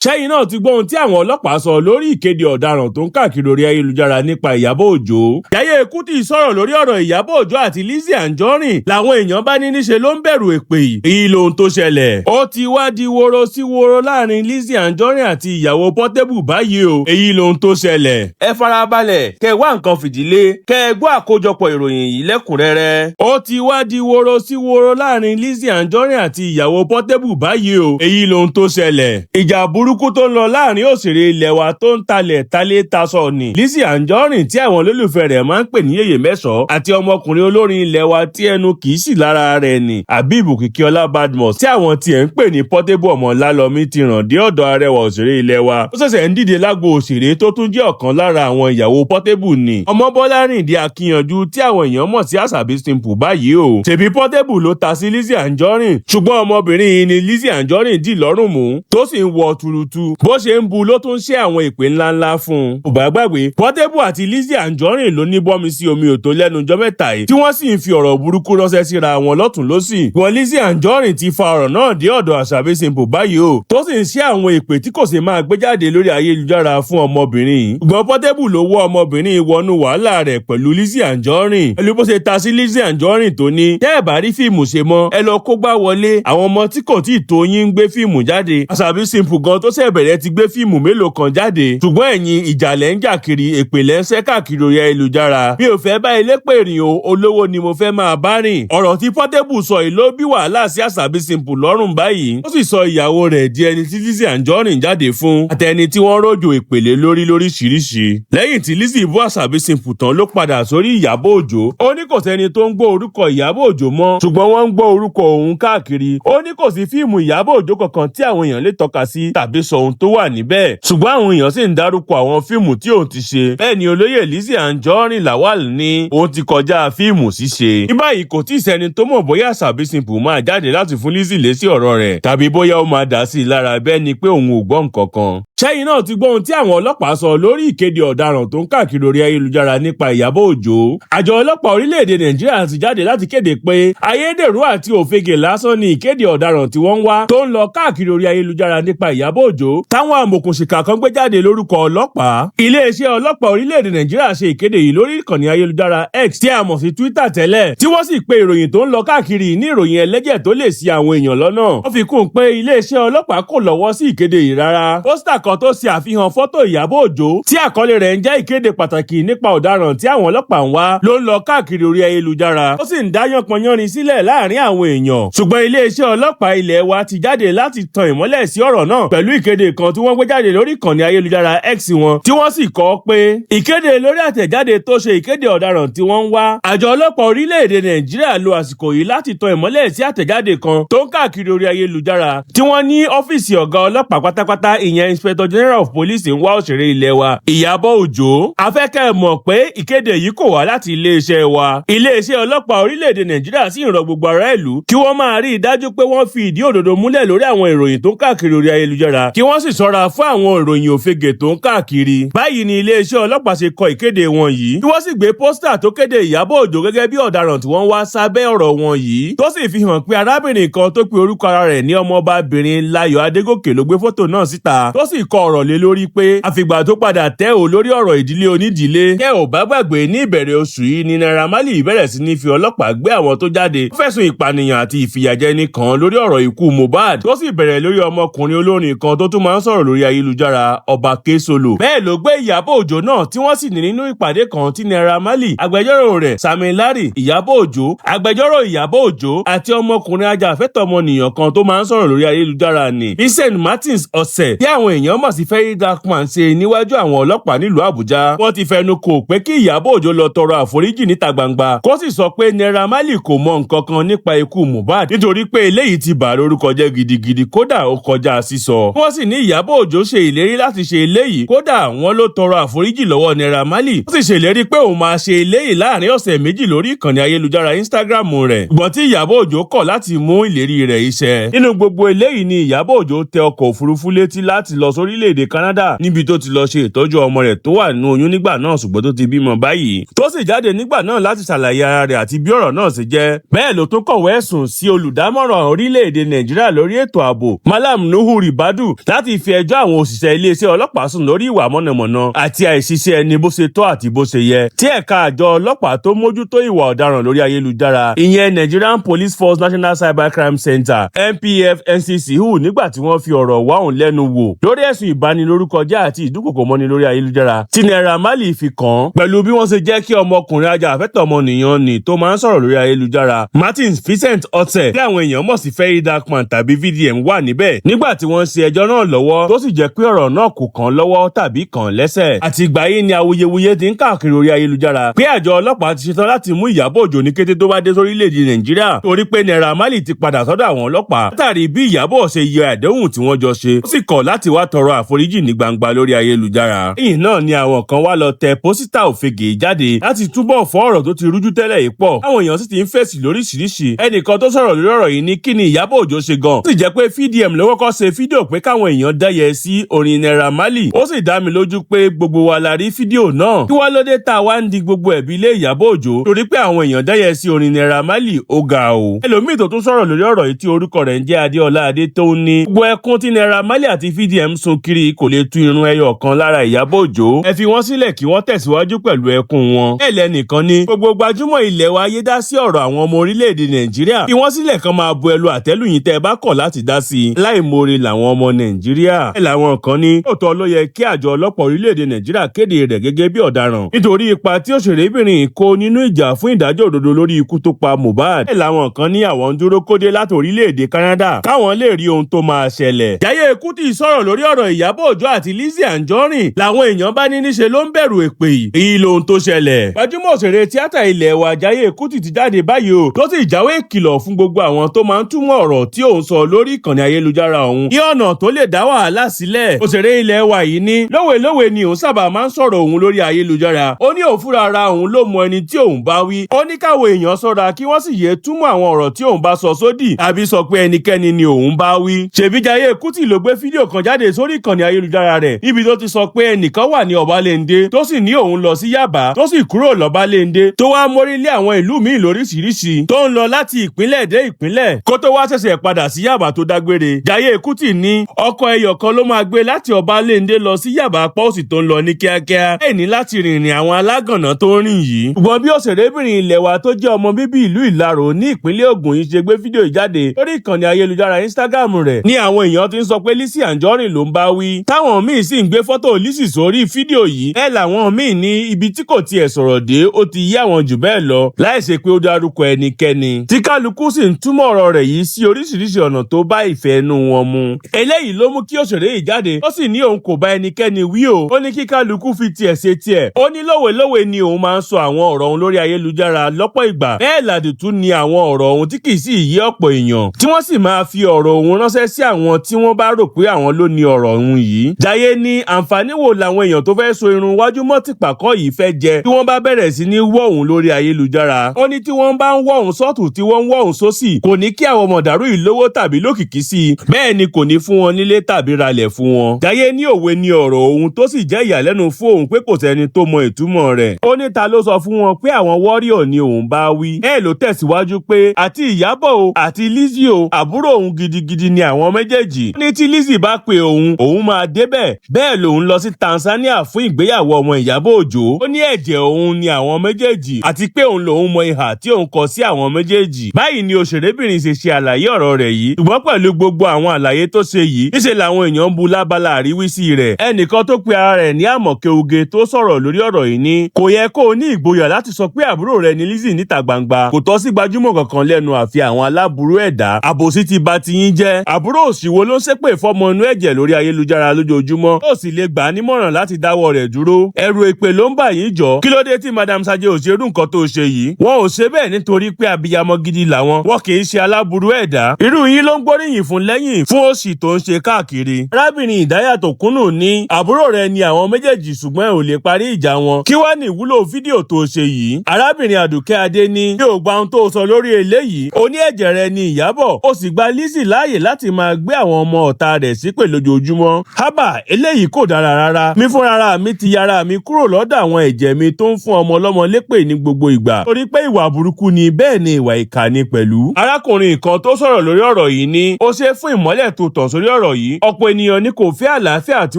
Ṣẹyin náà ti gbọ́ ohun tí àwọn ọlọ́pàá sọ lórí ìkéde ọ̀daràn tó ń káàkiri orí ayélujára nípa Iyabo Ojo. Jaiye Kuti sọ̀rọ̀ lórí ọ̀rọ̀ Iyabo Ojo àti Lizzy Anjorin làwọn èèyàn bá ní níṣe ló ń bẹ̀rù èpè yìí. Èyí lohun tó ṣẹlẹ̀. Ó ti wá di woro sí woro láàrin Lizzy Anjorin àti ìyàwó Portable báyìí o. Èyí lohun tó ṣẹlẹ̀. Ẹ farabalẹ̀ kẹ́ wá nǹkan fìdílé kẹ́ gbọ́ àkójọpọ̀ ìròyìn yìí lẹ́kùnrẹ́rẹ́. Ó ti wá di woro sí woro láàrin Lizzy Anjorin àti ìyàwó Portable báyìí o. Èyí lohun tó ṣẹlẹ̀. Ìjà burúkú tó ń lọ láàrin òṣèré ilẹ̀ wa tó ń talẹ̀ talé tasọ̀ ni Lizzy Anjorin tí àwọn olólùfẹ́ rẹ̀ máa ń pè ní yèyè mẹ́sàn-án àti ọmọkùnrin olórin ilẹ̀ wa tí ẹnu kì í sì lára rẹ̀ ni Habib Kikiola Badmus tí àwọn tiẹ̀ ń pè ní Portable ọmọ lálọ́mí ti ràn dé ọ̀dọ̀ arẹwà òṣèré ilẹ̀ wa ó ṣẹ̀ṣẹ̀ ń dìde lágbo òṣèré tó tún jẹ́ ọ̀kan lára àwọn ìyàwó Portable ni Ọmọbọ́lárìndé Akíyanjú tí àwọn èèyàn mọ̀ sí Asabi Simple báyìí o ṣèbí Portable ló ta sí Lizzy Anjorin ṣùgbọ́n ọmọbìnrin yìí ni Lizzy Anjorin dì lọ́rùn mú tó sì ń wọ tuurutu bó ṣe ń bu ló tún ṣe àwọn ìpè ńláńlá fún un. Kò bá gbàgbé Portable àti Lizzy Anjorin ló ní bọ́mi sí omi òtó lẹ́nu ọjọ́ mẹ́ta yìí tí wọ́n sì ń fi ọ̀rọ̀ burúkú ránṣẹ́ síra wọn lọ́tùn lósì. Wọn Lizzy Anjorin ti fa ọ̀rọ̀ náà dé ọ̀dọ̀ Asabi Simple báyìí o tó sì ń ṣe àwọn ìpè tí kò sì máa gbé jáde lórí ayélujára fún ọmọbìnrin yìí. Ṣùgbọ́n Portable ló wọ́ ọmọbìnrin wọnú wàhálà rẹ̀ pẹ̀lú Lizzy Anjorin. Pẹ̀lú bó ṣe ta sí Lizzy Anjorin tó ní tẹ́ ẹ̀ bá rí fíìmù ṣe mọ́ ẹ lọ kó gbá wọlé àwọn ọmọ tí kò tí ì tó yín ń gbé fíìmù jáde. Asabi Simple gan tó ṣẹ̀ bẹ̀rẹ̀ ti gbé fíìmù mélòó kan jáde ṣùgbọ́n ẹ̀yin ìjàlẹ̀ ń jà kiri èpè lẹ́sẹ̀ káàkiri orí ayélujára mi ò fẹ́ bá ilé pè rìn o olówó ni mo fẹ́ máa bá rìn. Ọ̀rọ̀ tí Portable sọ yìí ló bí wàhálà sí Asabi Simple lọ́rùn báyìí ó sì sọ ìyàwó rẹ̀ di ẹni tí Lizzy Anjorin jáde fún àtẹni tí wọ́n rọ̀jò ìpèlè lórí lóríṣiríṣi. Lẹ́yìn tí Lizzy bú Asabi Simple tán ló padà sórí Iyabo Ojo ó ní kò sẹ́ni tó ń gbọ́ orúkọ Iyabo Ojo mọ́ ṣùgbọ́n wọ́n ń gbọ́ orúkọ òun káàkiri ó ní kò sí fíìmù Iyabo Ojo kankan tí àwọn èèyàn lè tọ́ka sí tàbí sọ ohun tó wà níbẹ̀ ṣùgbọ́n àwọn èèyàn sì ń dárúkọ àwọn fíìmù tí òun ti ṣe bẹ́ẹ̀ ni olóyè Lizzy Anjorin Lawal ní òun ti kọjá fíìmù ṣíṣe. Ní báyìí kò tí ì sẹ́ni tó mọ̀ bóyá Asabi Simple máa jáde láti fún Lizzy lésì ọ̀rọ̀ rẹ̀ tàbí bóyá ó máa dá sí i lára bẹ́ẹ̀ ni pé òun ò gbọ́ nǹkan kan. Ṣẹyin náà ti gbọ́ ohun tí àwọn ọlọ́pàá sọ lórí ìkéde ọ̀daràn tó ń káàkiri orí ayélujára nípa Iyabo Ojo. Àjọ ọlọ́pàá orílẹ̀-èdè Nàìjíríà ti jáde láti kéde pé ayédèrú àti òfegè lásán ni ìkéde ọ̀daràn tí wọ́n ń wá tó ń lọ káàkiri orí ayélujára nípa Iyabo Ojo táwọn amòòkùnṣìkà kan gbé jáde lórúkọ ọlọ́pàá. Iléeṣẹ́ ọlọ́pàá orílẹ̀-èdè Nàìjíríà ṣe ìkéde yìí lórí ìkànnì ayélujára X tí a mọ̀ sí Twitter tẹ́lẹ̀ tí wọ́n sì pe ìròyìn tó ń lọ káàkiri ní ìròyìn ẹlẹ́jẹ̀ tó lè ṣì àwọn èèyàn lọ́nà. Wọ́n fi kún un pé iléeṣẹ́ ọlọ́pàá kò lọ́wọ́ sí ìkéde yìí rárá. Pósítà kan tó ṣe àfihàn fọ́tò Iyabo Ojo tí àkọlé rẹ̀ ń jẹ́ ìkéde pàtàkì nípa ọ̀daràn tí àwọn ọlọ́pàá ń wá ló ń lọ káàkiri orí ayélujára ó sì ń dá yánpọnyánrin sílẹ̀ láàrin àwọn èèyàn. Ṣùgbọ́n iléeṣẹ́ ọlọ́pàá ilẹ̀ wa ti jáde láti tan ìmọ́lẹ̀ sí ọ̀rọ̀ náà pẹ̀lú ìkéde kan tí wọ́n gbé jáde lórí ìkànnì ayélujára X wọn tí wọ́n sì kọ pé ìkéde lórí àtẹ̀jáde tó ṣe ìkéde ọ̀daràn tí wọ́n ń wá. Àjọ ọlọ́pàá orílẹ̀-èdè Nàìjíríà lo àsìkò yìí láti tan ìmọ́lẹ̀ sí àtẹ̀jáde kan tó ń káàkiri orí ayélujára tí wọ́n ní ọ́fíìsì ọ̀gá ọlọ́pàá pátápátá ìyẹn Inspector General of Police ń wá òṣèré ilẹ̀ wa Iyabo Ojo. A fẹ́ kẹ́ ẹ mọ̀ pé ìkéde yìí kò wá láti iléeṣẹ́ wa. Iléeṣẹ́ ọlọ́pàá orílẹ̀-èdè Nàìjíríà sì ń rọ gbogbo ará ìlú kí wọ́n máa rí i dájú pé wọ́n fi ìdí òdodo múlẹ̀ lórí àwọn ìròyìn tó ń káàkiri orí ayélujára kí wọ́n sì ṣọ́ra fún àwọn ìròyìn òfegè tó ń káàkiri. Báyìí ni iléeṣẹ́ ọlọ́pàá ṣe kọ ìkéde wọn yìí tí wọ́n sì gbé pósítà tó kéde Iyabo Ojo gẹ́gẹ́ bí ọ̀daràn tí wọ́n wá sábẹ́ ọ̀rọ̀ wọn yìí tó sì fi hàn pé arábìnrin kan tó pe orúkọ ara rẹ̀ ní ọmọbabìnrin Láyọ̀ Adégòkè ló gbé fọ́tò náà síta tó sì kọ ọ̀rọ̀ lé lórí pé àfìgbà tó padà tẹ́ ò lórí ọ̀rọ̀ ìdílé onídìílé. Tẹ́ ò bá gbàgbé ní ìbẹ̀rẹ̀ oṣù yìí ni Naira Marley bẹ̀rẹ̀ sí ní fi ọlọ́pàá gbé àwọn tó jáde fẹ̀sùn ìpànìyàn àti ìfìyàjẹni kan lórí ọ̀rọ̀ ikú Mohbad tó sì bẹ̀rẹ̀ lórí ọmọkùnrin olórin kan tó tún máa ń sọ̀rọ̀ lórí ayélujára Ọba Kesolo. Bẹ́ẹ̀ ló gbé Iyabo Ojo náà tí wọ́n sì ní nínú ìpàdé kan tí Naira Marley agbẹjọ́rò rẹ̀ Sami Larry Iyabo Ojo agbẹjọ́rò Iyabo Ojo àti ọmọkùnrin ajàfẹ́tọ̀ọ́ ọmọnìyàn kan tó máa ń sọ̀rọ̀ lórí ayélujára ní Vincent Martins ọ̀sẹ̀ tí àwọn èèyàn mọ̀ sí Ferry Darkman ṣe níwájú àwọn ọlọ́pàá nílùú Àbújá. Wọ́n ti fẹnu kò pé kí Iyabo Ojo lọ tọrọ àforíjì níta gbangba kó sì sọ pé Naira Marley kò mọ nǹkan kan nípa ikú Mohbad nítorí pé eléyìí ti bà lórúkọ jẹ́ gidigidi kódà ó kọjá sísọ. Wọ́n sì ní Iyabo Ojo ṣe ìlérí láti ṣe eléyìí kódà wọ́n ló tọrọ àforíjì lọ́wọ́ Naira Marley ó sì ṣèlérí pé òun máa ṣe eléyìí láàrin ọ̀sẹ̀ méjì lórí ìkànnì ayélujára Instagram rẹ̀. Ṣùgbọ́n tí Iyabo Ojo kọ̀ láti mú ìlérí rẹ̀ iṣẹ́. Nínú gbogbo eléyìí ni Iyabo Ojo tẹ ọkọ̀ òfurufú létí láti lọ sórílẹ̀-èdè Canada níbi tó ti lọ ṣe ìtọ́jú ọmọ rẹ̀ tó wà nínú oyún nígbà náà ṣùgbọ́n tó ti bímọ báyìí tó sì jáde nígbà náà láti ṣàlàyé ara rẹ̀ àti bí ọ̀rọ̀ náà ṣe jẹ́. Bẹ́ẹ̀ ló tún kọ̀wé ẹ̀sùn sí olùdámọ̀ràn orílẹ̀-èdè Nàìjíríà lórí ètò ààbò Malam Nuhu Ribadu láti fi ẹjọ́ àwọn òṣìṣẹ́ iléeṣẹ́ ọlọ́pàá sùn lórí ìwà mọ̀nàmọ́ná àti àìṣiṣẹ́ ẹni bó ṣe tọ́ àti bó ṣe yẹ tí ẹ̀ka àjọ ọlọ́pàá tó mójútó ìwà ọ̀daràn lórí ayélujára ìyẹn Nigerian Police Force National Cybercrime Center NPF-NCC hù nígbà tí wọ́n fi ọ̀rọ̀ wá òun lẹ́nu wò lórí ẹ̀sùn ìbanilórúkọjẹ́ àti ìdúkòkò mọ́ni lórí ayélujára tí Naira Marley fi kàn án pẹ̀lú bí wọ́n ṣe jẹ́ kí ọmọkùnrin ajàfẹ́tọ̀ọ́ ọmọnìyàn ni tó máa ń sọ̀rọ̀ lórí ayélujára Martin Vincent Otte tí àwọn èèyàn mọ̀ sí Ferry Darkman tàbí VDM wà níbẹ̀ nígbà tí wọ́n ń ṣe ẹjọ́ náà lọ́wọ́ tó sì jẹ́ pé ọ̀rọ̀ náà kò kàn lọ́wọ́ tàbí kàn lẹ́sẹ̀. àti ìgbà yìí ni awuyewuye ti ń káàkiri orí ayélujára pé àjọ ọlọ́pàá ti ṣetán láti mú Iyabo Ojo ní kété tó bá dé sórílẹ̀-èdè Nàìjíríà torí pé Naira Marley ti padà sọ́dọ̀ àwọn ọlọ́pàá látàrí bí Iyabo ṣe yẹ àdéhùn tí wọ́n jọ ṣe ó sì kọ̀ láti wá tọrọ àforíjì ní gbangba lórí ayélujára. lẹ́yìn náà ni àwọn kan wá lọ tẹ pósítà òfegè jáde láti túbọ̀ fọ́ ọ̀rọ̀ tó ti rújú tẹ́lẹ̀ yìí pọ̀ àwọn èèyàn sì ti ń fèsì lóríṣiríṣi. ẹnìkan tó sọ̀rọ̀ lórí ọ̀rọ̀ yìí ní kí ni Iyabo Ojo ṣe gan ó sì jẹ́ pé VDM ló kọ́kọ́ ṣe fídíò pé káwọn èèyàn dẹ́yẹ sí orin Naira Marley ó sì dá mi lójú pé gbogbo wa la rí fídíò náà kí wá lóde tá a wá ń di gbogbo ẹ̀bí lé Iyabo Ojo torí pé àwọn èèyàn dẹ́yẹ sí orin Naira Marley ó ga o. ẹlòmíì tó tún sọ̀rọ̀ lórí ọ̀rọ̀ yìí tí orúkọ rẹ̀ ń jẹ́ Adéọlá Adétóun ní gbogbo ẹkún tí Naira Marley àti VDM sun kiri kò lè tú irun ẹyọ kan lára Iyabo Ojo ẹ fi wọ́n sílẹ̀ kí wọ́n tẹ̀síwájú pẹ̀lú ẹkún wọn. ẹlẹ́nìkan ní gbogbo gbajúmọ̀ ilẹ̀ wa yé dá sí ọ̀rọ̀ àwọn ọmọ orílẹ̀-èdè Nàìjíríà kí wọ́n sílẹ̀ kan máa bu ẹlu àtẹ́lù yín tẹ́ ẹ bá kọ̀ láti dá sí i láìmoore làwọn ọmọ Nàìjíríà. ẹ làwọn kan ní lóòótọ́ ló yẹ kí àjọ ọlọ́pàá orílẹ̀-èdè Nàìjíríà kéde rẹ̀ gẹ́gẹ́ bí ọ̀daràn nítorí ipa tí òṣèrébìnrin kó nínú ìjà fún ìdájọ́ òdodo lórí ikú tó pa Mohbad. ẹ làwọn kan ní àwọn ń dúró kódé láti orílẹ̀-èdè Canada káwọn lè rí ohun tó máa ṣẹlẹ̀. Jaiye Kuti sọ̀rọ̀ lórí ọ̀rọ̀ Iyabo Ojo àti Lizzy Anjorin làwọn èèyàn bá ní níṣe ló ń bẹ̀rù èpè yìí. èyí lohun tó ṣẹlẹ̀. gbajúmọ̀ òṣèré tíátà ilẹ̀ wa Jaiye Kuti ti jáde báyìí o tó sì jáwé ìkìlọ̀ fún gbogbo àwọn tó máa ń túmọ̀ ọ̀rọ̀ tí òun sọ lórí ìkànnì ayélujára òun ní ọ̀nà tó lè dá wàhálà sílẹ̀. òṣèré ilẹ̀ wa yìí ní lówelówe ni òun sábà máa ń sọ̀rọ̀ òun lórí ayélujára. ó ní òun fúnra ara òun ló mọ ẹni tí òun bá wí. ó ní káwọn èèyàn ṣọ́ra kí wọ́n sì yé túmọ̀ àwọn ọ̀rọ̀ tí òun bá sọ sódì àbí sọ pé ẹnikẹ́ni ni òun bá wí. ṣèbí Jaiye Kuti ló gbé fídíò kan jáde sórí ìkànnì ayélujára rẹ̀ níbi tó ti sọ pé ẹnìkan wà ní Ọbalẹ́ndé tó sì ní òun lọ sí Yaba tó sì kúrò lọ́balẹ́ndé tó wá mórí lé àwọn ìlú míì lóríṣiríṣi tó ń lọ láti ìpínlẹ̀ dé ìpínlẹ̀ kó tó wá ṣẹ̀ṣẹ̀ padà sí Yaba tó dágbére. Jaiye Kuti ní ọkọ̀ ẹyọ kan ló máa gbé láti Ọbalẹ́ndé lọ sí Yaba pọ́ọ̀sì tó ń lọ ní kíákíá ẹ̀ ní láti rìnrìn àwọn alágànná tó ń rìn yìí. ṣùgbọ́n bí òṣèrébìnrin ilẹ̀ wa tó jẹ́ ọmọ bíbí ìlú Ìlaró ní ìpínlẹ̀ Ògùn yìí ṣe gbé fídíò jáde lórí ìkànnì ayélujára Instagram rẹ̀ ní àwọn èèyàn ti ń sọ pé Lizzy Anjorin ló ń bá wí táwọn míì sì ń gbé fọ́tò Lizzy sórí fídíò yìí ẹ̀ làwọn míì ní ibi tí kò tiẹ̀ sọ̀rọ̀ dé ó ti yí àwọn jù bẹ́ẹ̀ lọ láìṣe pé ó dárúkọ ẹnikẹ́ni tí kálukú sì ń túmọ̀ ọ̀rọ̀ rẹ̀ yìí sí oríṣiríṣi ọ̀nà tó bá ìfẹ́ inú wọn mu. eléyìí ló mú kí òṣèré yìí jáde ó sì ní òun kò bá ẹnikẹ́ni wí o ó ní kí kálukú fi tiẹ̀ ṣe tiẹ̀ ó ní lówelówe ni òun máa ń sọ àwọn ọ̀rọ̀ òun lórí ayélujára lọ́pọ̀ ìgbà bẹ́ẹ̀ làdìtú ni àwọn ọ̀rọ̀ òun tí kì í sì yí ọ̀pọ̀ èèyàn tí wọ́n sì máa fi ọ̀rọ̀ òun ránṣẹ́ sí àwọn tí wọ́n bá rò pé àwọn ló ní ọ̀rọ̀ òun yìí. Jaiye ní àǹfààní wo làwọn èèyàn tó fẹ́ so irun wájú mọ́ tìpàkọ́ yìí fẹ́ jẹ tí wọ́n bá bẹ̀rẹ̀ sí ní wọ́ òun lórí ayélujára. ó ní tí wọ́n bá ń wọ́ òun sọ́tù tí wọ́n ń wọ́ òun sósì kò ní kí àwọn mọ̀dàrú yìí lówó tàbí lókìkí sí i bẹ́ẹ̀ ni kò ní fún wọn nílé tàbí ralẹ̀ fún wọn. Jaiye ní òwe ni ọ̀rọ̀ òun tó sì jẹ́ ìyàlẹ́nu fún òun pé kò sẹ́ni tó mọ ìtumọ̀ rẹ̀. ó ní ta ló sọ fún wọn pé àwọn wọ́ríọ̀ ni òun bá wí. ẹ ló tẹ̀síwájú pé àti Iyabo o àti Lizzy o àbúrò òun gidigidi ni àwọn méjèèjì. ó ní tí Lizzy bá pe òun máa débẹ̀. bẹ́ẹ̀ lòun lọ sí Tanzania fún ìgbéyàwó ọmọ Iyabo Ojo. ó ní ẹ̀jẹ̀ òun ni àwọn méjèèjì àti pé òun lòun mọ ìhà tí òun kọ sí àwọn méjèèjì. báyìí ni òṣèrébìnrin ṣe ṣe àlàyé ọ̀rọ̀ rẹ̀ yìí. ṣùgbọ́n pẹ̀lú gbogbo àwọn àlàyé tó ṣe yìí níṣe làwọn èèyàn ń bu lábala àríwísí rẹ̀. ẹnìkan tó pe ara rẹ̀ ní Àmọ̀kẹ́ Oge tó sọ̀rọ̀ lórí ọ̀rọ̀ yìí ní kò yẹ kó o ní ìgboyà láti sọ pé àbúrò rẹ̀ ní Lizzy níta gbangba kò tọ́ sí gbajúmọ̀ kankan lẹ́nu àfi àwọn aláburú ẹ̀dá. àbòsí ti ba tiyín jẹ́. àbúrò òṣìwò ló ń ṣépè fọ́mọ inú ẹ̀jẹ̀ lórí ayélujára lójoojúmọ́ ó sì lè gbà á nímọ̀ràn láti dáwọ́ rẹ̀ dúró. ẹ̀rù èpè ló ń bà yín jọ. kí ló dé tí Madam Sajẹ ò ṣe irú nǹkan tó ṣe yìí. wọn ò ṣe bẹ́ẹ̀ nítorí pé abiyamọ gidi làwọn wọn kì í ṣe aláburú ẹ̀dá. irú yín ló ń gbóríyìn fún lẹ́yìn fún òṣì tó ń ṣe káàkiri. arábìnrin Ìdáyàtò Kúnnù ní àbúrò rẹ̀ ni àwọn méjèèjì ṣùgbọ́n ẹ ò lè parí ìjà wọn. kí wá ní ìwúlò fídíò tó ṣe yìí. arábìnrin Àdùkẹ́ Adé ní yóò gba ohun tó sọ lórí eléyìí. ó ní ẹ̀jẹ̀ rẹ̀ ni Ìyábọ̀ ó sì gba Lizzy láàyè láti máa gbé àwọn ọmọ ọ̀tá rẹ̀ ṣépè lójoojúmọ́. lójoojúmọ́. Hábà eléyìí kò dára rárá. Mi fúnra mi ti yára mi kúrò lọ́dọ̀ àwọn ẹ̀jẹ̀ mi tó ń fún ọmọ ọlọ́mọ lépè ní gbogbo ìgbà. Torí pé ìwà burúkú ni bẹ́ẹ̀ ni ìwà ìkà ni pẹ̀lú. Arákùnrin kan tó sọ̀rọ̀ lórí ọ̀rọ̀ yìí ní ó ṣe fún ìmọ́lẹ̀ tó tàn sórí ọ̀rọ̀ yìí. Ọ̀pọ̀ ènìyàn ni kò fẹ́ àlàáfíà tí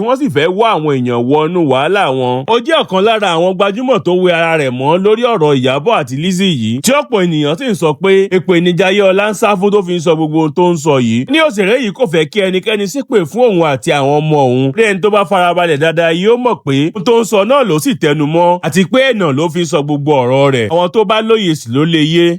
wọ́n sì fẹ́ wá àwọn èèyàn wọnú wàhálà wọn. Ó jẹ́ ọ̀kan lára àwọn gbajúmọ̀ tó wẹ ara rẹ̀ mọ́ lórí ọ̀rọ̀ Iyabo àti Lizzy yìí. Tí ọ̀pọ̀ ènìyàn sì ń sọ pé èpè ni Jayé Ọlá ń sá fún tó fi ń sọ gbogbo ohun tó ń sọ yìí. Ní òṣèré yìí kò fẹ́ kí ẹnikẹ́ni ṣépè fún òun àti àwọn ọmọ òun. Rí ẹni tó bá farabalẹ̀ dáadáa yóò mọ̀ pé ohun tó ń sọ náà ló sì tẹnu mọ́ àti pé ẹ̀nà ló fi ń sọ gbogbo ọ̀rọ̀ rẹ̀. Àwọn tó bá lóye sì ló lè yé.